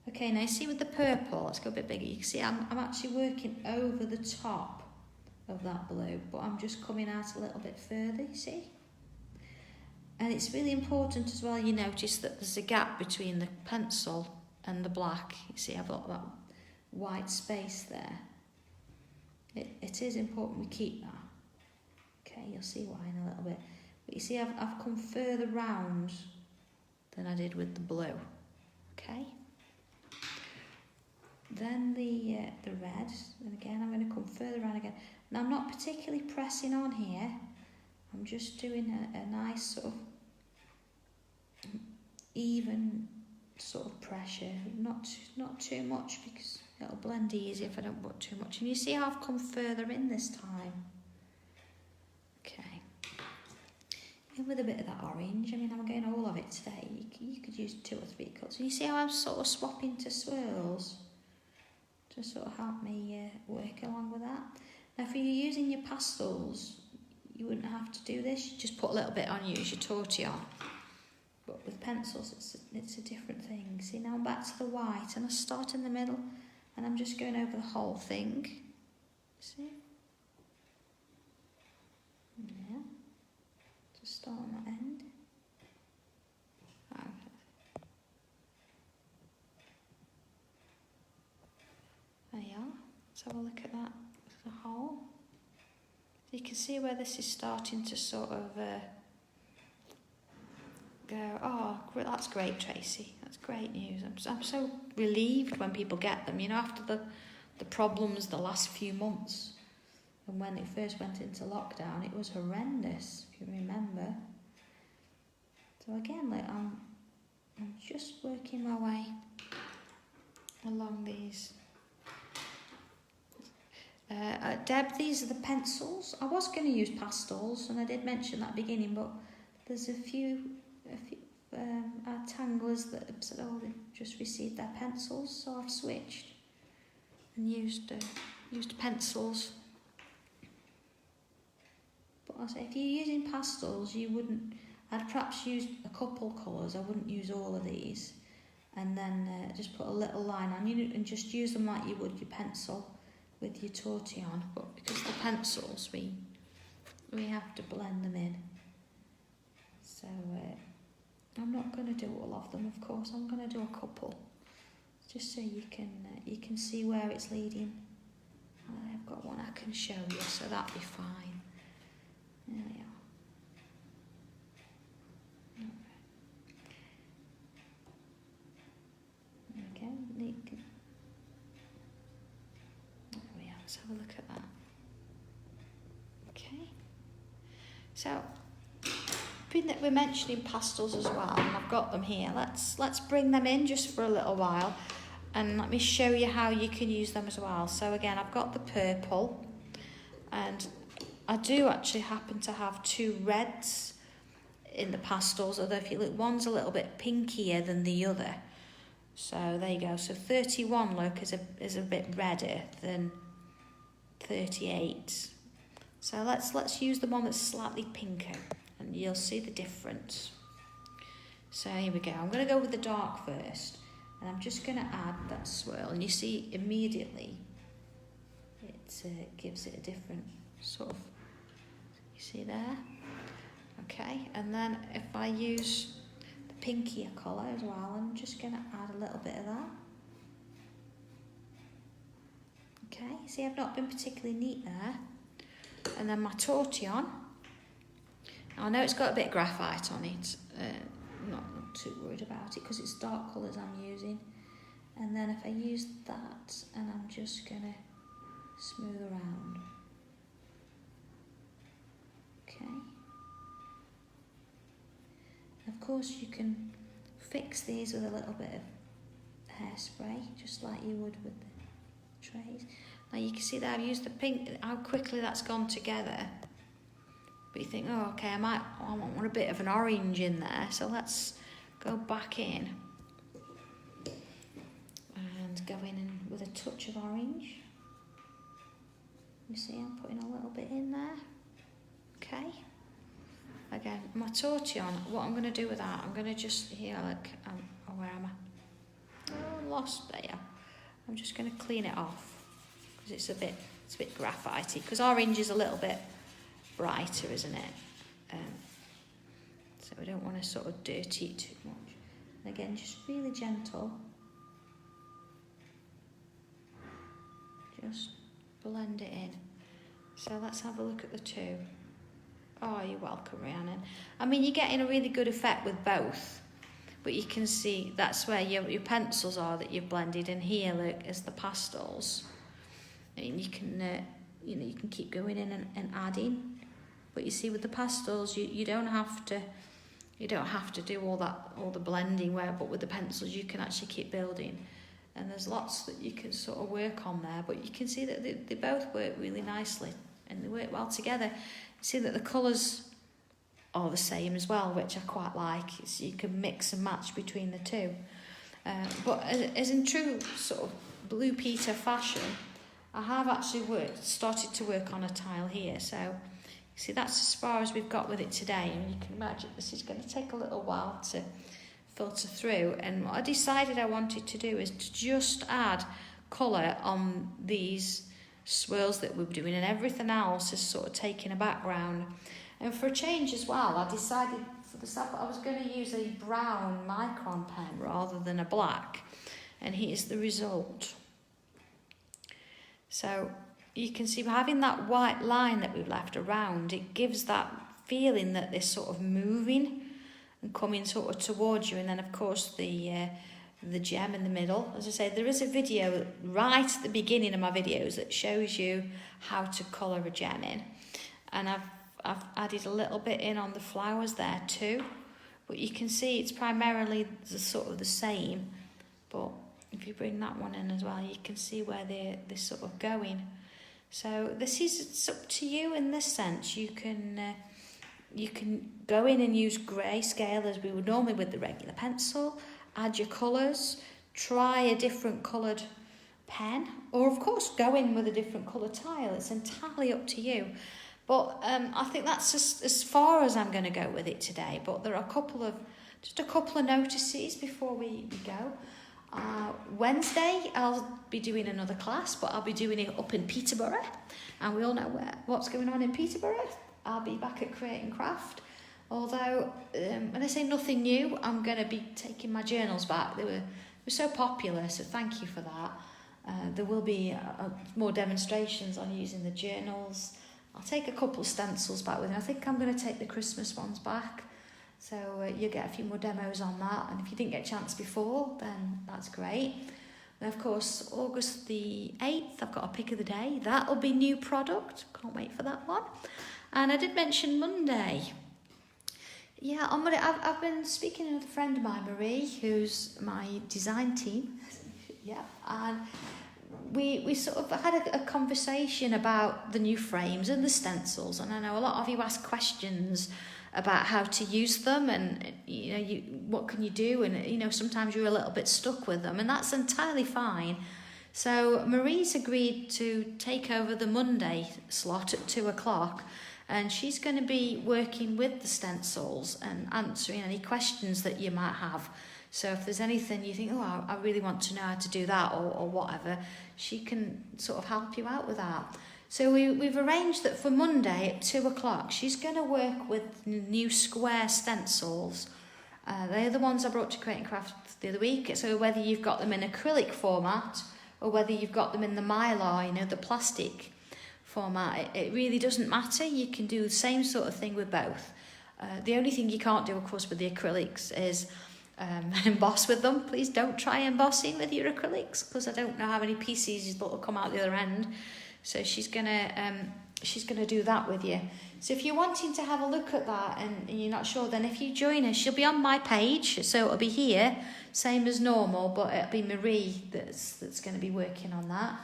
Okay, now you see with the purple, let's go a bit bigger. You can see I'm actually working over the top of that blue, but I'm just coming out a little bit further, you see? And it's really important as well, you notice that there's a gap between the pencil and the black. You see, I've got that white space there. It is important we keep that. Okay, you'll see why in a little bit. But you see, I've come further round than I did with the blue. Okay. Then the red, and again I'm going to come further around again. Now I'm not particularly pressing on here. I'm just doing a nice sort of even sort of pressure, not too much because it'll blend easy if I don't put too much. And you see how I've come further in this time. Okay. In with a bit of that orange. I mean, I'm getting all of it today. You could use 2 or 3 colours. And you see how I'm sort of swapping to swirls to sort of help me work along with that. Now, if you're using your pastels, you wouldn't have to do this. You just put a little bit on, use your tortillon. But with pencils, it's a different thing. See, now I'm back to the white, and I start in the middle, and I'm just going over the whole thing. See? Yeah. Just start on that end. Okay. There you are. Let's have a look at that as a whole. You can see where this is starting to sort of go, oh, that's great, Tracy. That's great news. I'm so relieved when people get them, you know, after the problems the last few months. And when it first went into lockdown, it was horrendous, if you remember. So again, like I'm just working my way along these. Deb, these are the pencils. I was going to use pastels, and I did mention that at the beginning, but there's a few our tanglers that have said, oh, they've just received their pencils, so I've switched and used pencils. But I say, if you're using pastels, I'd perhaps use a couple colours. I wouldn't use all of these, and then just put a little line on you and just use them like you would your pencil with your tortillon. But because the pencils, we have to blend them in. So I'm not going to do all of them, of course. I'm going to do a couple, just so you can see where it's leading. I've got one I can show you, so that'll be fine. There we are. Okay, there we are. Let's have a look at that. Okay. So, being that we're mentioning pastels as well, and I've got them here, let's bring them in just for a little while, and let me show you how you can use them as well. So again, I've got the purple, and I do actually happen to have two reds in the pastels, although if you look, one's a little bit pinkier than the other. So there you go. So 31, look, is a bit redder than 38. So let's use the one that's slightly pinker, and you'll see the difference. So here we go. I'm going to go with the dark first, and I'm just going to add that swirl, and you see immediately it gives it a different sort of, you see there? Okay, and then if I use the pinkier colour as well, I'm just going to add a little bit of that. Okay, see, I've not been particularly neat there. And then my tortillon. I know it's got a bit of graphite on it. I'm not too worried about it because it's dark colours I'm using. And then if I use that, and I'm just going to smooth around. Okay. Of course, you can fix these with a little bit of hairspray, just like you would with the trays. Now you can see that I've used the pink, how quickly that's gone together. But you think, oh, okay, I want a bit of an orange in there, so let's go back in and go in with a touch of orange. You see, I'm putting a little bit in there. Okay. Again, my tortillon, what I'm going to do with that, I'm going to just, here, look, where am I? Oh, lost there. I'm just going to clean it off because it's a bit graphitey, because orange is a little bit brighter, isn't it? So we don't want to sort of dirty it too much. And again, just really gentle. Just blend it in. So let's have a look at the two. Oh, you're welcome, Rhiannon. I mean, you're getting a really good effect with both, but you can see that's where your pencils are that you've blended, and here, look, is the pastels. I mean, you can, you can keep going in and adding, but you see with the pastels, you don't have to do all the blending but with the pencils you can actually keep building, and there's lots that you can sort of work on there. But you can see that they both work really nicely and they work well together. See that the colours are the same as well, which I quite like. So you can mix and match between the two. But as in true sort of Blue Peter fashion, I have actually started to work on a tile here. So you see, that's as far as we've got with it today. And you can imagine this is going to take a little while to filter through. And what I decided I wanted to do is to just add colour on these swirls that we're doing, and everything else is sort of taking a background. And for a change as well, I decided for the stuff I was going to use a brown micron pen rather than a black, and here's the result. So you can see having that white line that we've left around, it gives that feeling that they're sort of moving, and coming sort of towards you, and then of course the gem in the middle. As I say, there is a video right at the beginning of my videos that shows you how to colour a gem in, and I've added a little bit in on the flowers there too, but you can see it's primarily the same, but if you bring that one in as well, you can see where they're sort of going. So it's up to you in this sense. You can go in and use grayscale as we would normally with the regular pencil, add your colours, try a different coloured pen, or of course go in with a different coloured tile. It's entirely up to you. But I think that's just as far as I'm going to go with it today. But there are just a couple of notices before we go. Wednesday I'll be doing another class, but I'll be doing it up in Peterborough, and we all know what's going on in Peterborough. I'll be back at Create and Craft, although when I say nothing new, I'm going to be taking my journals back. They were so popular, so thank you for that. There will be more demonstrations on using the journals. I'll take a couple of stencils back with me. I think I'm going to take the Christmas ones back. So you'll get a few more demos on that. And if you didn't get a chance before, then that's great. And of course, August the 8th, I've got a pick of the day. That'll be new product. Can't wait for that one. And I did mention Monday. Yeah, on Monday, I've been speaking with a friend of mine, Marie, who's my design team. Yeah, and we sort of had a conversation about the new frames and the stencils. And I know a lot of you ask questions about how to use them, and what can you do, and sometimes you're a little bit stuck with them, and that's entirely fine. So Marie's agreed to take over the Monday slot at 2:00, and she's going to be working with the stencils and answering any questions that you might have. So if there's anything you think, I really want to know how to do that, or whatever, she can sort of help you out with that. So we've arranged that for Monday at 2:00, she's going to work with new square stencils. They're the ones I brought to Create and Craft the other week. So whether you've got them in acrylic format or whether you've got them in the mylar, the plastic format, it really doesn't matter. You can do the same sort of thing with both. The only thing you can't do, of course, with the acrylics is emboss with them. Please don't try embossing with your acrylics, because I don't know how many pieces that will come out the other end. So she's gonna do that with you. So if you're wanting to have a look at that and you're not sure, then if you join her, she'll be on my page. So it'll be here, same as normal, but it'll be Marie that's going to be working on that.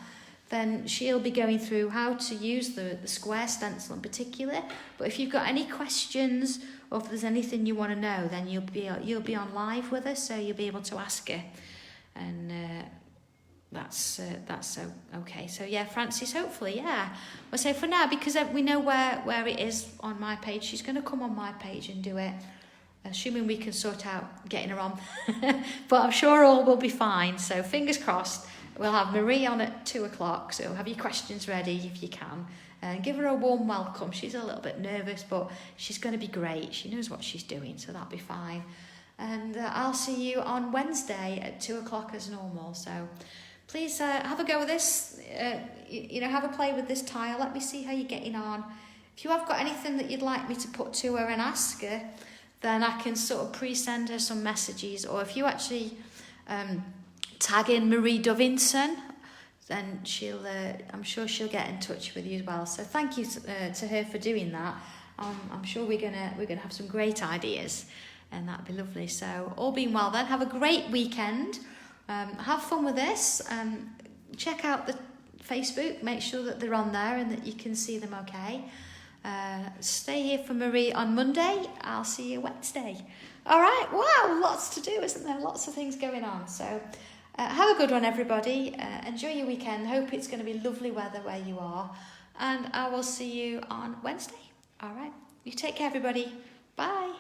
Then she'll be going through how to use the square stencil in particular. But if you've got any questions, or if there's anything you want to know, then you'll be on live with her, so you'll be able to ask her. And that's okay. So yeah, Frances, hopefully, yeah. Well, so for now, because we know where it is on my page, she's going to come on my page and do it, assuming we can sort out getting her on. But I'm sure all will be fine. So fingers crossed. We'll have Marie on at 2:00, so have your questions ready if you can. And give her a warm welcome. She's a little bit nervous, but she's going to be great. She knows what she's doing, so that'll be fine. And I'll see you on Wednesday at 2:00 as normal. So please have a go with this. Have a play with this tile. Let me see how you're getting on. If you have got anything that you'd like me to put to her and ask her, then I can sort of pre-send her some messages. Or if you actually tag in Marie Dovinson, then I'm sure she'll get in touch with you as well. So thank you to her for doing that. I'm sure we're gonna have some great ideas, and that'd be lovely. So all being well, then have a great weekend. Have fun with this. Check out the Facebook. Make sure that they're on there and that you can see them okay. Stay here for Marie on Monday. I'll see you Wednesday. All right. Wow, lots to do, isn't there? Lots of things going on. So have a good one, everybody. Enjoy your weekend. Hope it's going to be lovely weather where you are. And I will see you on Wednesday. All right. You take care, everybody. Bye.